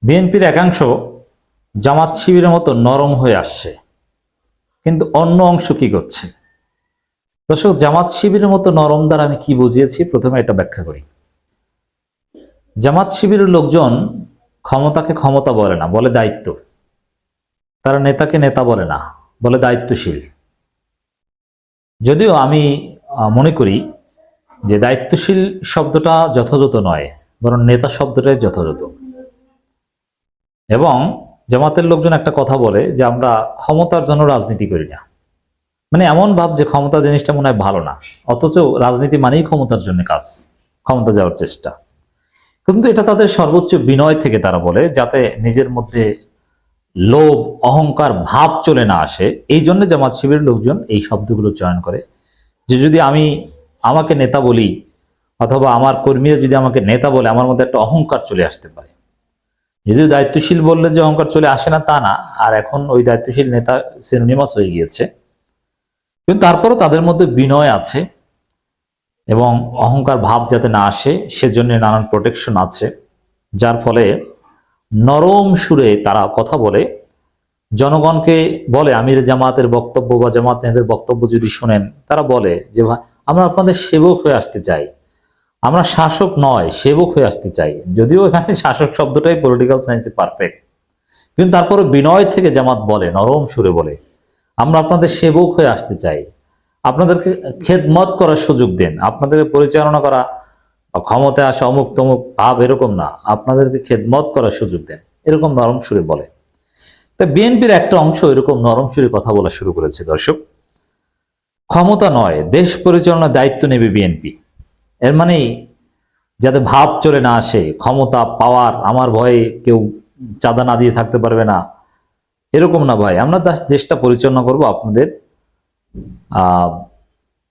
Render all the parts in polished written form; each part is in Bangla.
বিএনপির একাংশ জামাত শিবিরের মতো নরম হয়ে আসছে, কিন্তু অন্য অংশ কি করছে? দর্শক, জামাত শিবিরের মতো নরম দ্বারা আমি কি বুঝিয়েছি প্রথমে এটা ব্যাখ্যা করি। জামাত শিবিরের লোকজন ক্ষমতাকে ক্ষমতা বলে না, বলে দায়িত্ব। তারা নেতাকে নেতা বলে না, বলে দায়িত্বশীল। যদিও আমি মনে করি যে দায়িত্বশীল শব্দটা যথাযথ নয়, বরং নেতা শব্দটাই যথাযথ। এবং জামাতের লোকজন একটা কথা বলে যে আমরা ক্ষমতার জন্য রাজনীতি করি না, মানে এমন ভাব যে ক্ষমতা জিনিসটা মনে হয় ভালো না, অথচ রাজনীতি মানেই ক্ষমতার জন্য কাজ, ক্ষমতা যাওয়ার চেষ্টা। কিন্তু এটা তাদের সর্বোচ্চ বিনয় থেকে তারা বলে, যাতে নিজের মধ্যে লোভ অহংকার ভাব চলে না আসে। এই জন্য জামাত শিবিরের লোকজন এই শব্দগুলো চয়ন করে, যে যদি আমি আমাকে নেতা বলি অথবা আমার কর্মীরা যদি আমাকে নেতা বলে, আমার মধ্যে একটা অহংকার চলে আসতে পারে। যদিও দায়িত্বশীল বললে যে অহংকার চলে আসে না তা না, আর এখন ওই দায়িত্বশীল নেতা সিনোনিমাস হয়ে গিয়েছে, কিন্তু তারপরও তাদের মধ্যে বিনয় আছে এবং অহংকার ভাব যাতে না আসে সেজন্য নানান প্রোটেকশন আছে, যার ফলে নরম সুরে তারা কথা বলে। জনগণকে বলে, আমির জামাতের বক্তব্য বা জামাত নেতাদের বক্তব্য যদি শোনেন, তারা বলে যে আমরা আপনাদের সেবক হয়ে আসতে চাই, আমরা শাসক নয় সেবক হয়ে আসতে চাই। যদিও এখানে শাসক শব্দটাই পলিটিক্যাল সায়েন্সে পারফেক্ট, কিন্তু তারপরে বিনয় থেকে জামাত বলে, নরম সুরে বলে, আমরা আপনাদের সেবক হয়ে আসতে চাই, আপনাদেরকে খেদমত করার সুযোগ দেন, আপনাদেরকে পরিচালনা করা বা ক্ষমতায় আসা অমুক তমুক ভাব এরকম না, আপনাদেরকে খেদমত করার সুযোগ দেন, এরকম নরম সুরে বলে। তা বিএনপির একটা অংশ এরকম নরম সুরে কথা বলা শুরু করেছে। দর্শক, ক্ষমতা নয় দেশ পরিচালনার দায়িত্ব নেবে বিএনপি, এর মানে যাতে ভাব চলে না আসে ক্ষমতা পাওয়ার, আমার ভয়ে কেউ চাঁদা না দিয়ে থাকতে পারবে না, এরকম না ভাই, আমরা দেশটা পরিচালনা করব, আপনাদের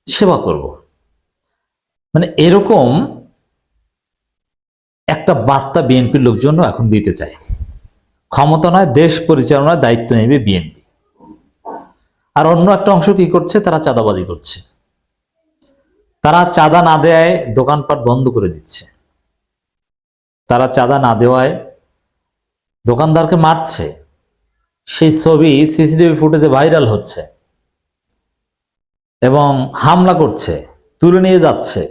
সেবা করব, মানে এরকম একটা বার্তা বিএনপির লোকজন এখন দিতে চায়। ক্ষমতা নয় দেশ পরিচালনার দায়িত্ব নেবে বিএনপি। আর অন্য একটা অংশ কি করছে? তারা চাঁদাবাজি করছে, তারা চাঁদা না দেওয়ায় দোকানপাট বন্ধ করে দিচ্ছে, তারা চাঁদা না দেওয়ায় দোকানদারকে মারছে, সেই ছবি সিসিটিভি ফুটেজে ভাইরাল হচ্ছে, এবং হামলা করছে, তুলে নিয়ে যাচ্ছে।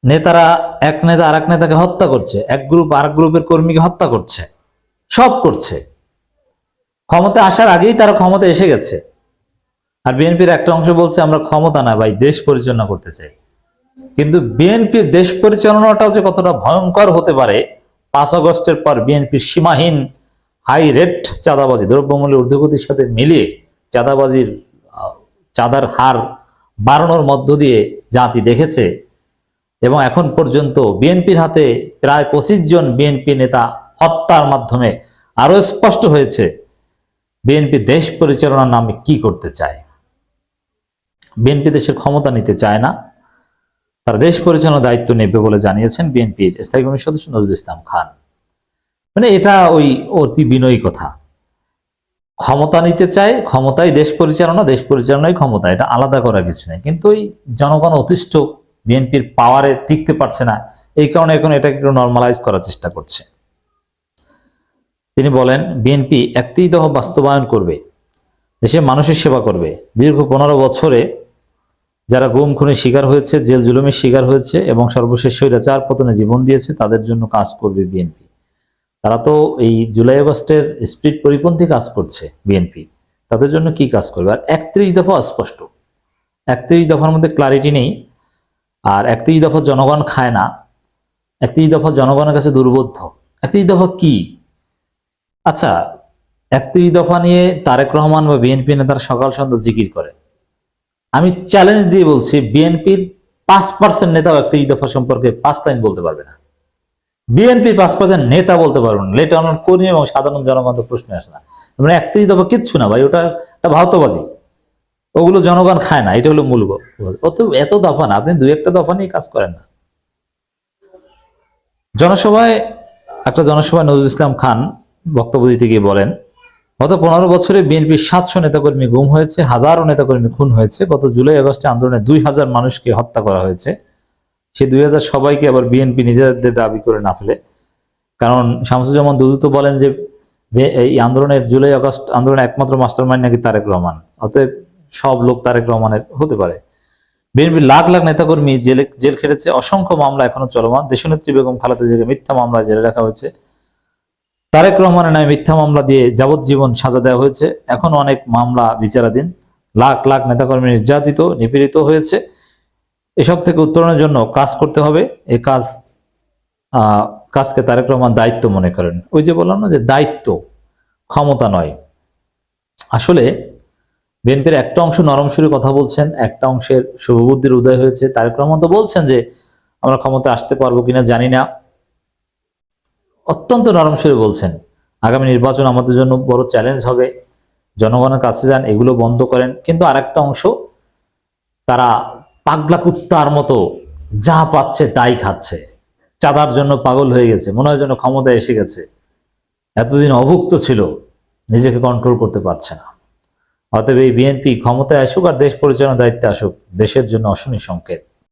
নেতারা এক নেতা আর এক নেতাকে হত্যা করছে, এক গ্রুপ আর এক গ্রুপের কর্মীকে হত্যা করছে, সব করছে। ক্ষমতা আসার আগেই তারা ক্ষমতা এসে গেছে। আর বিএনপির একটা অংশ বলছে আমরা ক্ষমতা না ভাই, দেশ পরিচালনা করতে চাই। কিন্তু বিএনপির দেশ পরিচালনাটা যে কতটা ভয়ঙ্কর হতে পারে, 5 আগস্টের পর বিএনপির সীমাহীন হাই রেট চাঁদাবাজি, দ্রব্যমূল্যের ঊর্ধ্বগতির সাথে মিলিয়ে চাঁদাবাজির চাঁদার হার বাড়ানোর মধ্য দিয়ে জাতি দেখেছে। এবং এখন পর্যন্ত বিএনপির হাতে প্রায় 25 জন বিএনপি নেতা হত্যার মাধ্যমে আরো স্পষ্ট হয়েছে বিএনপি দেশ পরিচালনার নামে কি করতে চায়। বিএনপি দেশের ক্ষমতা নিতে চায় না, তারা দেশ পরিচালনার দায়িত্ব নেবে বলে জানিয়েছেন বিএনপির স্থায়ী কমিটির সদস্য নজরুল ইসলাম খান। মানে এটা ওই অতি বিনয়ী কথা। ক্ষমতা নিতে চায়, ক্ষমতাই দেশ পরিচালনা, দেশ পরিচালনাই ক্ষমতা, এটা আলাদা করা কিছু নেই। কিন্তু ওই জনগণ অতিষ্ঠ, বিএনপির পাওয়ারে টিকতে পারছে না, এই কারণে এখন এটাকে একটু নর্মালাইজ করার চেষ্টা করছে। তিনি বলেন, বিএনপি 31 দফা বাস্তবায়ন করবে, দেশের মানুষের সেবা করবে। দীর্ঘ 15 বছরে যারা গুম খুনের শিকার হয়েছে, জেল জুলুমের শিকার হয়েছে এবং সর্বশেষ স্বৈরাচার পতনে জীবন দিয়েছে, তাদের জন্য কাজ করবে বিএনপি। তারা তো এই জুলাই আগস্টের স্পিরিট পরিপন্থী কাজ করছে বিএনপি, তাদের জন্য কি কাজ করবে? আর 31 দফা অস্পষ্ট, 31 দফার মধ্যে ক্লারিটি নেই। আর 31 দফা জনগণ খায় না, 31 দফা জনগণের কাছে দুর্বোধ্য। 31 দফা কি? আচ্ছা, 31 দফা নিয়ে তারেক রহমান বা বিএনপি নেতারা সকাল সন্ধ্যা জিকির করে। আমি চ্যালেঞ্জ দিয়ে বলছি, বিএনপির 5% নেতাও 31 দফা সম্পর্কে 5 লাইন বলতে পারবে না। বিএনপির 5% নেতা বলতে পারবে না, লেট অনার কর্মী এবং সাধারণ জনগণ তো প্রশ্ন আসে না। মানে 31 দফা কিচ্ছু না ভাই, ওটা একটা ভাওতাবাজি, ওগুলো জনগণ খায় না, এটা হলো মূল। অত এত দফা না, আপনি 2-1টা দফা নিয়ে কাজ করেন না। একটা জনসভায় নজরুল ইসলাম খান বক্তব্য দিতে গিয়ে বলেন, গত 15 বছরে বিএনপির 700 নেতাকর্মী গুম হয়েছে, হাজারো নেতাকর্মী খুন হয়েছে। গত জুলাই আগস্টে আন্দোলনে 2000 মানুষকে হত্যা করা হয়েছে। সেই 2000 সবাইকে আবার বিএনপি নিজেদের দাবি করে না ফেলে কারণ শামসুজ্জামান দুদু তো বলেন যে এই আন্দোলনের জুলাই আগস্ট আন্দোলনের একমাত্র মাস্টারমাইন্ড নাকি তারেক রহমান, অতএব সব লোক তারেক রহমানের হতে পারে। বিএনপির লাখ লাখ নেতাকর্মী জেল খেটেছে, অসংখ্য মামলা এখনো চলমান। দেশনেত্রী বেগম খালেদা জিয়াকে মিথ্যা মামলায় জেলে রাখা হয়েছে, তারেক রহমানের নামে মিথ্যা মামলা দিয়ে যাবজ্জীবন সাজা দেওয়া হয়েছে, এখন অনেক মামলা বিচারাধীন। লাখ লাখ নেতাকর্মী নির্যাতিত নিপীড়িত হয়েছে। এসব থেকে উত্তরণের জন্য কাজ করতে হবে। এই কাজকে তারেক রহমান দায়িত্ব মনে করেন। ওই যে বললাম না যে দায়িত্ব, ক্ষমতা নয়। আসলে বিএনপির একটা অংশ নরম সুরে কথা বলছেন, একটা অংশের শুভবুদ্ধির উদয় হয়েছে। তারেক রহমান তো বলছেন যে আমরা ক্ষমতা আসতে পারবো কিনা জানি না, অত্যন্ত নরম সুরে বলছেন আগামী নির্বাচন আমাদের জন্য বড় চ্যালেঞ্জ হবে, জনগণের কাছে যান, এগুলো বন্ধ করেন। কিন্তু আরেকটা অংশ তারা পাগলা কুত্তার মতো যা পাচ্ছে তাই খাচ্ছে, চাঁদার জন্য পাগল হয়ে গেছে, মনে হয় যেন ক্ষমতায় এসে গেছে, এতদিন অভুক্ত ছিল, নিজেকে কন্ট্রোল করতে পারছে না। অতএব এই বিএনপি ক্ষমতায় আসুক আর দেশ পরিচালনার দায়িত্বে আসুক, দেশের জন্য অশনি সংকেত।